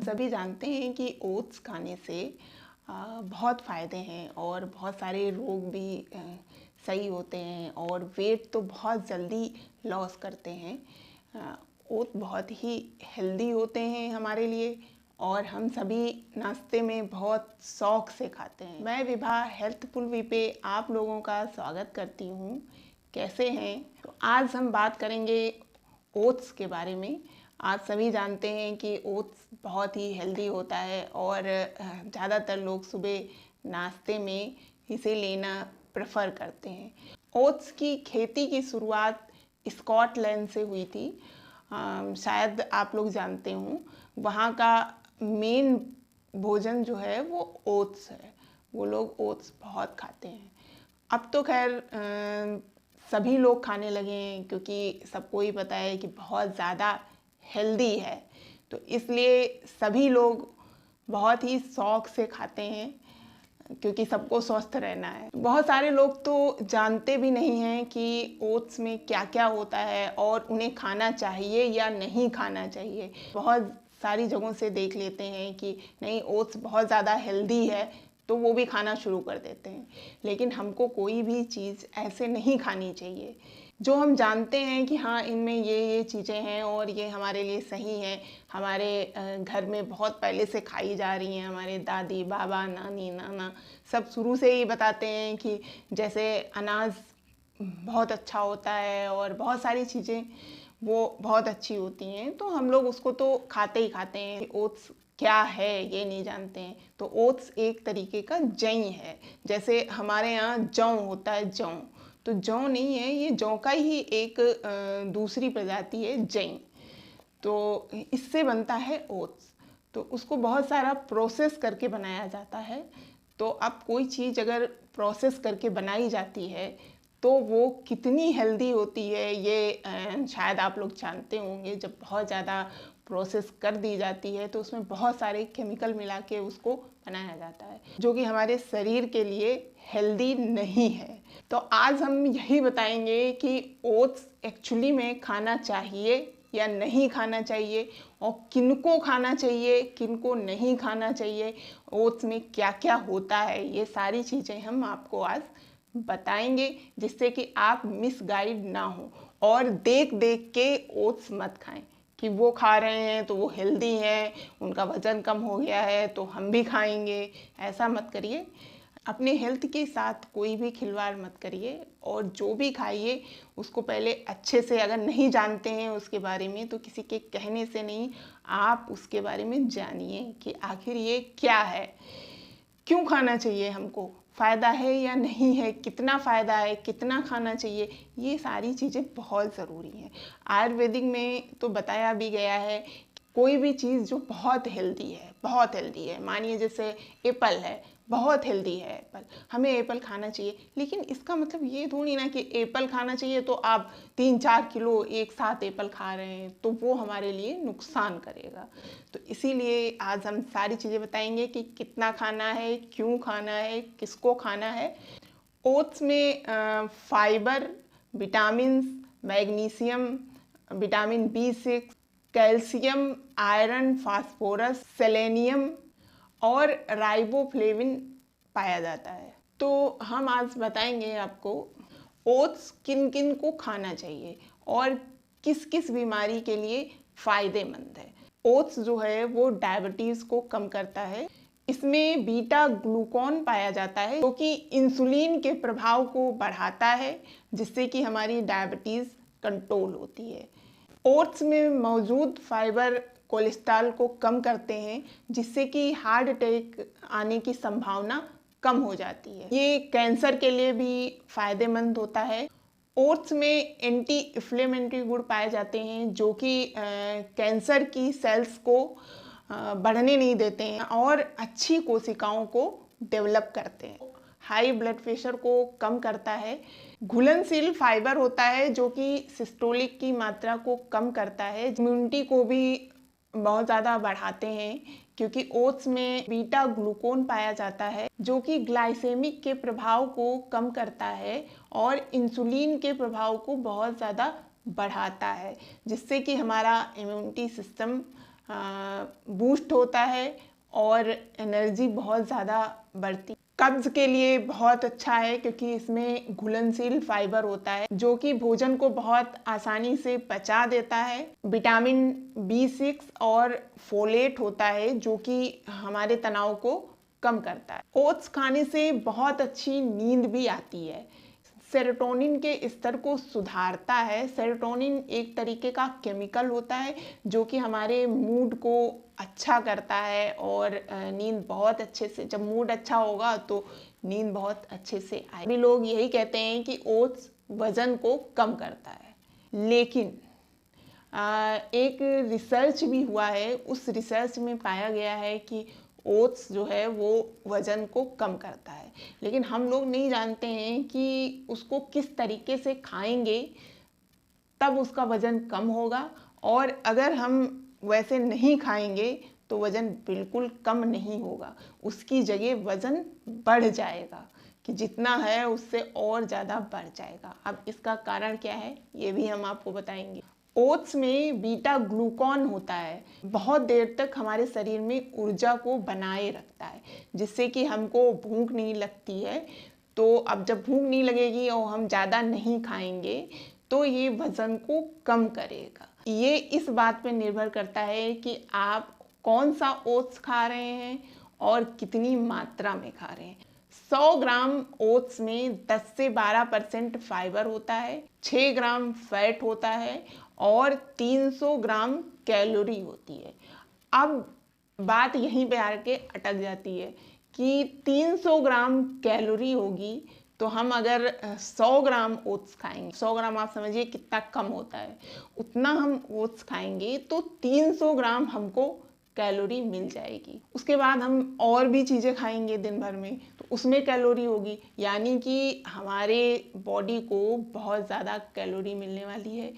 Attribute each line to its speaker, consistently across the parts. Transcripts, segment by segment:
Speaker 1: सभी जानते हैं कि ओट्स खाने से बहुत फ़ायदे हैं और बहुत सारे रोग भी सही होते हैं और वेट तो बहुत जल्दी लॉस करते हैं। ओट बहुत ही हेल्दी होते हैं हमारे लिए और हम सभी नाश्ते में बहुत शौक से खाते हैं। मैं विभा हेल्थफुल पे आप लोगों का स्वागत करती हूँ। कैसे हैं? तो आज हम बात करेंगे ओट्स के बारे में। आप सभी जानते हैं कि ओट्स बहुत ही हेल्दी होता है और ज़्यादातर लोग सुबह नाश्ते में इसे लेना प्रेफर करते हैं। ओट्स की खेती की शुरुआत स्कॉटलैंड से हुई थी। शायद आप लोग जानते हों, वहाँ का मेन भोजन जो है वो ओट्स है। वो लोग ओट्स बहुत खाते हैं। अब तो खैर सभी लोग खाने लगे हैं क्योंकि सबको ही पता है कि बहुत ज़्यादा हेल्दी है, तो इसलिए सभी लोग बहुत ही शौक से खाते हैं क्योंकि सबको स्वस्थ रहना है। बहुत सारे लोग तो जानते भी नहीं हैं कि ओट्स में क्या क्या होता है और उन्हें खाना चाहिए या नहीं खाना चाहिए। बहुत सारी जगहों से देख लेते हैं कि नहीं, ओट्स बहुत ज़्यादा हेल्दी है, तो वो भी खाना शुरू कर देते हैं। लेकिन हमको कोई भी चीज़ ऐसे नहीं खानी चाहिए। जो हम जानते हैं कि हाँ, इनमें ये चीज़ें हैं और ये हमारे लिए सही हैं, हमारे घर में बहुत पहले से खाई जा रही हैं, हमारे दादी बाबा नानी नाना सब शुरू से ही बताते हैं कि जैसे अनाज बहुत अच्छा होता है और बहुत सारी चीज़ें वो बहुत अच्छी होती हैं, तो हम लोग उसको तो खाते ही खाते हैं। ओट्स क्या है ये नहीं जानते हैं। तो ओट्स एक तरीके का जई है, जैसे हमारे यहाँ जौ होता है, जौ तो जौ नहीं है, ये जौ का ही एक दूसरी प्रजाति है, जई। तो इससे बनता है ओट्स। तो उसको बहुत सारा प्रोसेस करके बनाया जाता है। तो अब कोई चीज़ अगर प्रोसेस करके बनाई जाती है तो वो कितनी हेल्दी होती है ये शायद आप लोग जानते होंगे। जब बहुत ज़्यादा प्रोसेस कर दी जाती है तो उसमें बहुत सारे केमिकल मिला के उसको बनाया जाता है, जो कि हमारे शरीर के लिए हेल्दी नहीं है। तो आज हम यही बताएंगे कि ओट्स एक्चुअली में खाना चाहिए या नहीं खाना चाहिए और किनको खाना चाहिए, किनको नहीं खाना चाहिए, ओट्स में क्या क्या होता है, ये सारी चीज़ें हम आपको आज बताएंगे, जिससे कि आप मिसगाइड ना हो और देख देख के ओट्स मत खाएं कि वो खा रहे हैं तो वो हेल्दी हैं, उनका वज़न कम हो गया है तो हम भी खाएंगे। ऐसा मत करिए। अपने हेल्थ के साथ कोई भी खिलवाड़ मत करिए और जो भी खाइए उसको पहले अच्छे से, अगर नहीं जानते हैं उसके बारे में तो किसी के कहने से नहीं, आप उसके बारे में जानिए कि आखिर ये क्या है, क्यों खाना चाहिए, हमको फ़ायदा है या नहीं है, कितना फ़ायदा है, कितना खाना चाहिए, ये सारी चीज़ें बहुत ज़रूरी हैं। आयुर्वेदिक में तो बताया भी गया है कोई भी चीज़ जो बहुत हेल्दी है, बहुत हेल्दी है, मानिए जैसे एप्पल है, बहुत हेल्दी है एप्पल, हमें एप्पल खाना चाहिए। लेकिन इसका मतलब ये थोड़ी ना कि एप्पल खाना चाहिए तो आप 3-4 किलो एक साथ एप्पल खा रहे हैं तो वो हमारे लिए नुकसान करेगा। तो इसीलिए आज हम सारी चीज़ें बताएंगे कि कितना खाना है, क्यों खाना है, किसको खाना है। ओट्स में fibre, vitamin, magnesium, vitamin B6, calcium, iron, phosphorus, selenium और राइबोफ्लेविन पाया जाता है। तो हम आज बताएंगे आपको ओट्स किन किन को खाना चाहिए और किस किस बीमारी के लिए फ़ायदेमंद है। ओट्स जो है वो डायबिटीज़ को कम करता है। इसमें बीटा ग्लूकोन पाया जाता है जो कि इंसुलिन के प्रभाव को बढ़ाता है, जिससे कि हमारी डायबिटीज़ कंट्रोल होती है। ओट्स में मौजूद फाइबर कोलेस्ट्रॉल को कम करते हैं, जिससे कि हार्ट अटैक आने की संभावना कम हो जाती है। ये कैंसर के लिए भी फायदेमंद होता है। ओट्स में एंटी इन्फ्लेमेटरी गुण पाए जाते हैं जो कि कैंसर की सेल्स को बढ़ने नहीं देते हैं और अच्छी कोशिकाओं को डेवलप करते हैं। हाई ब्लड प्रेशर को कम करता है। घुलनशील फाइबर होता है जो कि सिस्टोलिक की मात्रा को कम करता है। इम्यूनिटी को भी बहुत ज़्यादा बढ़ाते हैं क्योंकि ओट्स में बीटा ग्लूकोन पाया जाता है जो कि ग्लाइसेमिक के प्रभाव को कम करता है और इंसुलिन के प्रभाव को बहुत ज़्यादा बढ़ाता है, जिससे कि हमारा इम्यूनिटी सिस्टम बूस्ट होता है और एनर्जी बहुत ज़्यादा बढ़ती। कब्ज के लिए बहुत अच्छा है क्योंकि इसमें घुलनशील फाइबर होता है जो कि भोजन को बहुत आसानी से पचा देता है। विटामिन B6 और फोलेट होता है जो कि हमारे तनाव को कम करता है। ओट्स खाने से बहुत अच्छी नींद भी आती है। सेरोटोनिन के स्तर को सुधारता है। सेरोटोनिन एक तरीके का केमिकल होता है जो कि हमारे मूड को अच्छा करता है और नींद बहुत अच्छे से, जब मूड अच्छा होगा तो नींद बहुत अच्छे से आए। भी लोग यही कहते हैं कि ओट्स वजन को कम करता है, लेकिन एक रिसर्च भी हुआ है। उस रिसर्च में पाया गया है कि ओट्स जो है वो वज़न को कम करता है, लेकिन हम लोग नहीं जानते हैं कि उसको किस तरीके से खाएंगे तब उसका वज़न कम होगा, और अगर हम वैसे नहीं खाएंगे तो वज़न बिल्कुल कम नहीं होगा, उसकी जगह वज़न बढ़ जाएगा, कि जितना है उससे और ज़्यादा बढ़ जाएगा। अब इसका कारण क्या है ये भी हम आपको बताएंगे। ओट्स में बीटा ग्लूकॉन होता है, बहुत देर तक हमारे शरीर में ऊर्जा को बनाए रखता है, जिससे कि हमको भूख नहीं लगती है। तो अब जब भूख नहीं लगेगी और हम ज़्यादा नहीं खाएंगे तो ये वज़न को कम करेगा। ये इस बात पे निर्भर करता है कि आप कौन सा ओट्स खा रहे हैं और कितनी मात्रा में खा रहे हैं। 100 ग्राम ओट्स में 10 से 12% फाइबर होता है, 6 ग्राम फैट होता है और 300 ग्राम कैलोरी होती है। अब बात यहीं पे आके अटक जाती है कि 300 ग्राम कैलोरी होगी तो हम अगर 100 ग्राम ओट्स खाएंगे, 100 ग्राम आप समझिए कितना कम होता है, उतना हम ओट्स खाएंगे तो 300 ग्राम हमको कैलोरी मिल जाएगी। उसके बाद हम और भी चीज़ें खाएंगे दिन भर में तो उसमें कैलोरी होगी, यानी कि हमारे बॉडी को बहुत ज़्यादा कैलोरी मिलने वाली है,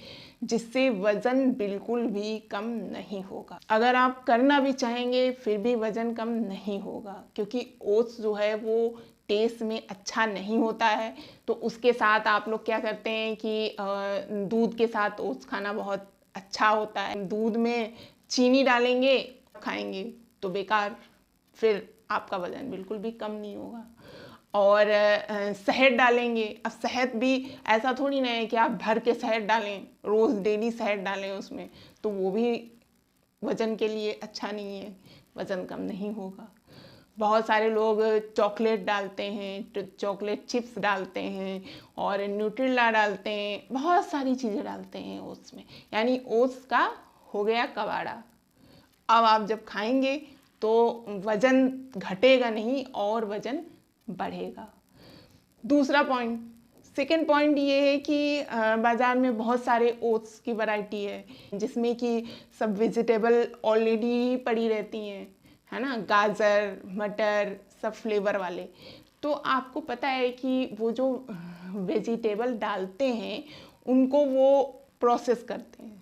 Speaker 1: जिससे वज़न बिल्कुल भी कम नहीं होगा। अगर आप करना भी चाहेंगे फिर भी वज़न कम नहीं होगा, क्योंकि ओट्स जो है वो टेस्ट में अच्छा नहीं होता है। तो उसके साथ आप लोग क्या करते हैं कि दूध के साथ ओट्स खाना बहुत अच्छा होता है। दूध में चीनी डालेंगे खाएंगे तो बेकार, फिर आपका वज़न बिल्कुल भी कम नहीं होगा। और शहद डालेंगे, अब शहद भी ऐसा थोड़ी ना है कि आप भर के शहद डालें, रोज़ डेली शहद डालें उसमें, तो वो भी वज़न के लिए अच्छा नहीं है, वज़न कम नहीं होगा। बहुत सारे लोग चॉकलेट डालते हैं, चॉकलेट चिप्स डालते हैं और न्यूट्रेला डालते हैं, बहुत सारी चीज़ें डालते हैं ओट्स में, यानी ओट्स का हो गया कबाड़ा। अब आप जब खाएंगे तो वज़न घटेगा नहीं और वज़न बढ़ेगा। दूसरा पॉइंट, सेकेंड पॉइंट ये है कि बाज़ार में बहुत सारे ओट्स की वैरायटी है जिसमें कि सब वेजिटेबल ऑलरेडी पड़ी रहती हैं, है ना, गाजर मटर सब फ्लेवर वाले। तो आपको पता है कि वो जो वेजिटेबल डालते हैं उनको वो प्रोसेस करते हैं,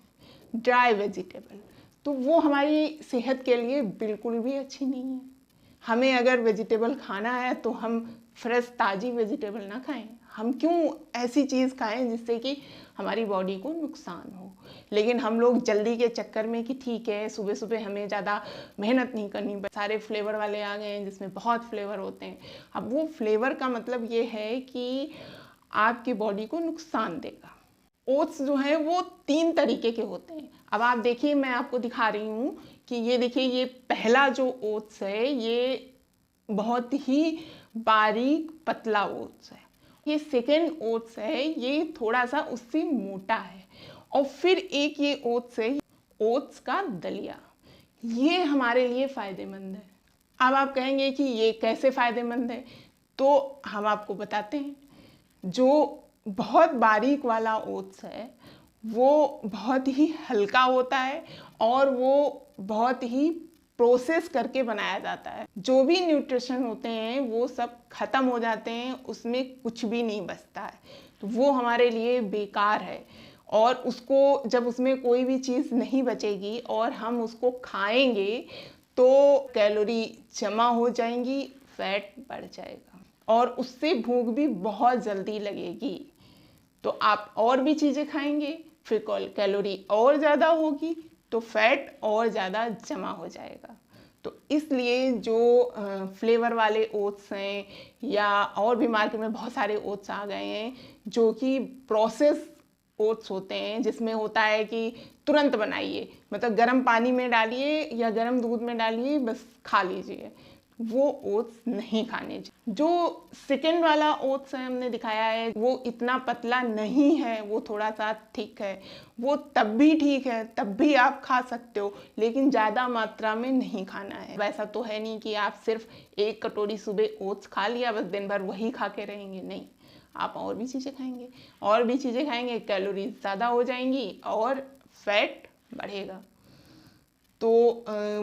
Speaker 1: ड्राई वेजिटेबल, तो वो हमारी सेहत के लिए बिल्कुल भी अच्छी नहीं है। हमें अगर वेजिटेबल खाना है तो हम फ्रेश ताज़ी वेजिटेबल ना खाएं, हम क्यों ऐसी चीज़ खाएं जिससे कि हमारी बॉडी को नुकसान हो। लेकिन हम लोग जल्दी के चक्कर में कि ठीक है सुबह सुबह हमें ज़्यादा मेहनत नहीं करनी, सारे फ्लेवर वाले आ गए हैं जिसमें बहुत फ्लेवर होते हैं। अब वो फ्लेवर का मतलब ये है कि आपकी बॉडी को नुकसान देगा। ओट्स जो है वो 3 तरीके के होते हैं। अब आप देखिए, मैं आपको दिखा रही हूँ कि ये देखिए, ये पहला जो ओट्स है ये बहुत ही बारीक पतला ओट्स है। ये सेकेंड ओट्स है, ये थोड़ा सा उससे मोटा है। और फिर एक ये ओट्स है, ओट्स का दलिया, ये हमारे लिए फ़ायदेमंद है। अब आप कहेंगे कि ये कैसे फ़ायदेमंद है, तो हम आपको बताते हैं। जो बहुत बारीक वाला ओट्स है वो बहुत ही हल्का होता है और वो बहुत ही प्रोसेस करके बनाया जाता है। जो भी न्यूट्रिशन होते हैं वो सब खत्म हो जाते हैं, उसमें कुछ भी नहीं बचता है, तो वो हमारे लिए बेकार है। और उसको जब उसमें कोई भी चीज़ नहीं बचेगी और हम उसको खाएंगे तो कैलोरी जमा हो जाएंगी, फैट बढ़ जाएगा और उससे भूख भी बहुत जल्दी लगेगी। तो आप और भी चीज़ें खाएंगे, फिर कैलोरी और ज़्यादा होगी, तो फैट और ज़्यादा जमा हो जाएगा। तो इसलिए जो फ्लेवर वाले ओट्स हैं या और भी मार्केट में बहुत सारे ओट्स आ गए हैं जो कि प्रोसेस ओट्स होते हैं, जिसमें होता है कि तुरंत बनाइए, मतलब गर्म पानी में डालिए या गर्म दूध में डालिए, बस खा लीजिए, वो ओट्स नहीं खाने चाहिए। जो सेकेंड वाला ओट्स है हमने दिखाया है वो इतना पतला नहीं है, वो थोड़ा सा थिक है, वो तब भी ठीक है, तब भी आप खा सकते हो, लेकिन ज़्यादा मात्रा में नहीं खाना है। वैसा तो है नहीं कि आप सिर्फ एक कटोरी सुबह ओट्स खा लिया बस दिन भर वही खा के रहेंगे, नहीं, आप और भी चीज़ें खाएंगे, और भी चीज़ें खाएंगे, कैलोरीज ज़्यादा हो जाएंगी और फैट बढ़ेगा, तो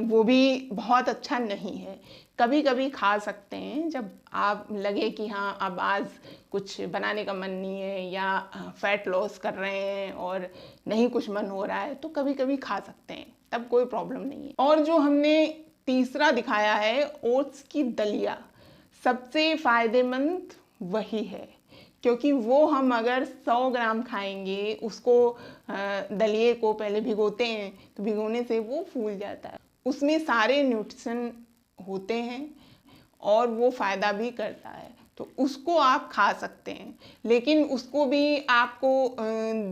Speaker 1: वो भी बहुत अच्छा नहीं है। कभी कभी खा सकते हैं जब आप लगे कि हाँ अब आज कुछ बनाने का मन नहीं है या फैट लॉस कर रहे हैं और नहीं कुछ मन हो रहा है, तो कभी कभी खा सकते हैं, तब कोई प्रॉब्लम नहीं है। और जो हमने तीसरा दिखाया है ओट्स की दलिया, सबसे फायदेमंद वही है, क्योंकि वो हम अगर 100 ग्राम खाएंगे, उसको दलिए को पहले भिगोते हैं, तो भिगोने से वो फूल जाता है, उसमें सारे न्यूट्रिशन होते हैं और वो फ़ायदा भी करता है, तो उसको आप खा सकते हैं। लेकिन उसको भी आपको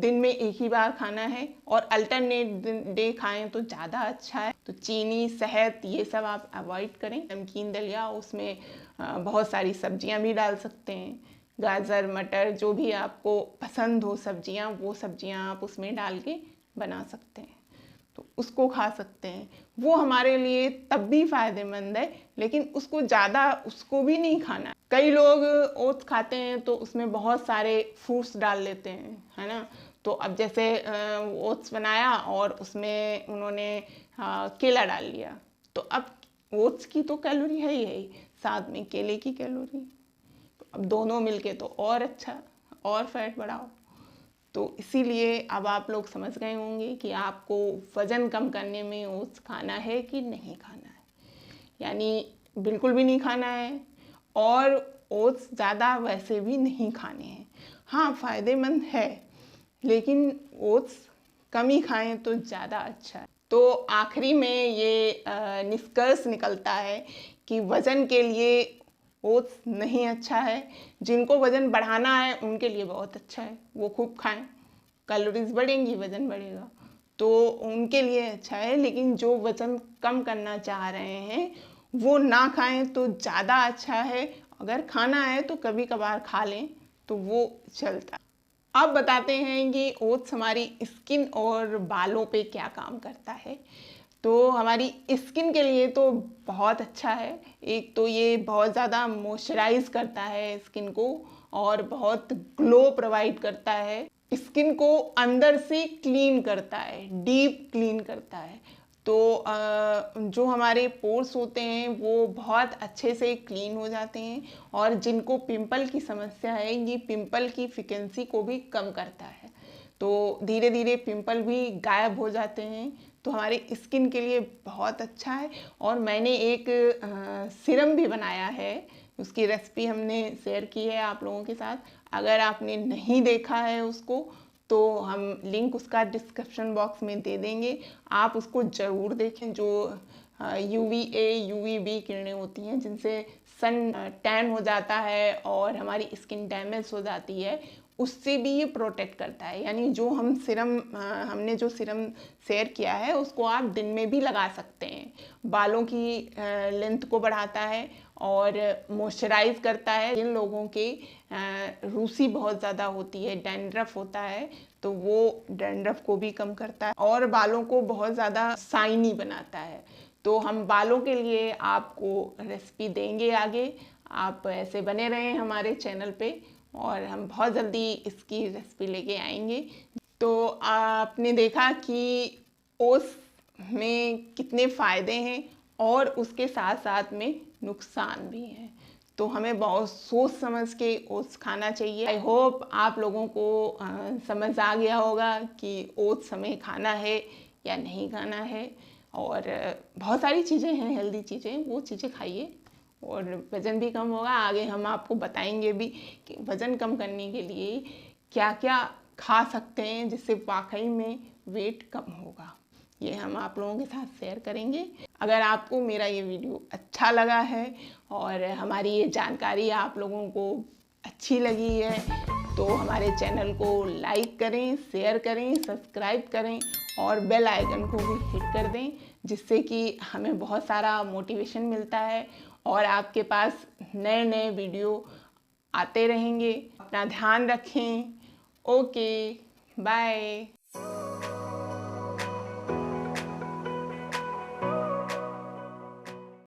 Speaker 1: दिन में एक ही बार खाना है और अल्टरनेट डे खाएं तो ज़्यादा अच्छा है। तो चीनी, शहद, ये सब आप अवॉइड करें। नमकीन दलिया, उसमें बहुत सारी सब्जियां भी डाल सकते हैं, गाजर, मटर, जो भी आपको पसंद हो सब्जियां, वो सब्जियां आप उसमें डाल के बना सकते हैं, तो उसको खा सकते हैं। वो हमारे लिए तब भी फायदेमंद है, लेकिन उसको ज़्यादा उसको भी नहीं खाना है। कई लोग ओट्स खाते हैं तो उसमें बहुत सारे फ्रूट्स डाल लेते हैं, है ना। तो अब जैसे ओट्स बनाया और उसमें उन्होंने केला डाल लिया, तो अब ओट्स की तो कैलोरी है ही, साथ में केले की कैलोरी, तो अब दोनों मिलके तो और अच्छा, और फैट बढ़ाओ। तो इसीलिए अब आप लोग समझ गए होंगे कि आपको वज़न कम करने में ओट्स खाना है कि नहीं खाना है, यानी बिल्कुल भी नहीं खाना है, और ओट्स ज़्यादा वैसे भी नहीं खाने हैं। हाँ, फ़ायदेमंद है, लेकिन ओट्स कम ही खाएं तो ज़्यादा अच्छा है। तो आखिरी में ये निष्कर्ष निकलता है कि वज़न के लिए ओट्स नहीं अच्छा है। जिनको वज़न बढ़ाना है उनके लिए बहुत अच्छा है, वो खूब खाएं, कैलोरीज बढ़ेंगी, वज़न बढ़ेगा, तो उनके लिए अच्छा है। लेकिन जो वज़न कम करना चाह रहे हैं वो ना खाएं तो ज़्यादा अच्छा है। अगर खाना है तो कभी कभार खा लें तो वो चलता है। अब बताते हैं कि ओट्स हमारी स्किन और बालों पे क्या काम करता है। तो हमारी स्किन के लिए तो बहुत अच्छा है। एक तो ये बहुत ज़्यादा मॉइस्चराइज करता है स्किन को और बहुत ग्लो प्रोवाइड करता है, स्किन को अंदर से क्लीन करता है, डीप क्लीन करता है। तो जो हमारे पोर्स होते हैं वो बहुत अच्छे से क्लीन हो जाते हैं, और जिनको पिंपल की समस्या है ये पिंपल की फ्रिक्वेंसी को भी कम करता है, तो धीरे धीरे पिंपल भी गायब हो जाते हैं। तो हमारे स्किन के लिए बहुत अच्छा है। और मैंने एक सीरम भी बनाया है, उसकी रेसिपी हमने शेयर की है आप लोगों के साथ। अगर आपने नहीं देखा है उसको तो हम लिंक उसका डिस्क्रिप्शन बॉक्स में दे देंगे, आप उसको ज़रूर देखें। जो UVA UVB किरणें होती हैं जिनसे सन टैन हो जाता है और हमारी स्किन डैमेज हो जाती है, उससे भी ये प्रोटेक्ट करता है। यानी जो हमने जो सीरम शेयर किया है उसको आप दिन में भी लगा सकते हैं। बालों की लेंथ को बढ़ाता है और मॉइस्चराइज करता है। जिन लोगों के रूसी बहुत ज़्यादा होती है, डैंड्रफ होता है, तो वो डैंड्रफ को भी कम करता है और बालों को बहुत ज़्यादा शाइनी बनाता है। तो हम बालों के लिए आपको रेसिपी देंगे आगे, आप ऐसे बने रहें हमारे चैनल पे और हम बहुत जल्दी इसकी रेसिपी लेके आएंगे। तो आपने देखा कि ओट्स में कितने फ़ायदे हैं और उसके साथ साथ में नुकसान भी हैं, तो हमें बहुत सोच समझ के ओट्स खाना चाहिए। आई होप आप लोगों को समझ आ गया होगा कि ओट्स हमें खाना है या नहीं खाना है। और बहुत सारी चीज़ें हैं, हेल्दी चीज़ें, वो चीज़ें खाइए और वज़न भी कम होगा। आगे हम आपको बताएंगे भी कि वज़न कम करने के लिए क्या क्या खा सकते हैं जिससे वाकई में वेट कम होगा। ये हम आप लोगों के साथ शेयर करेंगे। अगर आपको मेरा ये वीडियो अच्छा लगा है और हमारी ये जानकारी आप लोगों को अच्छी लगी है तो हमारे चैनल को लाइक करें, शेयर करें, सब्सक्राइब करें और बेल आइकन को भी हिट कर दें, जिससे कि हमें बहुत सारा मोटिवेशन मिलता है और आपके पास नए नए वीडियो आते रहेंगे। अपना ध्यान रखें। Okay, bye.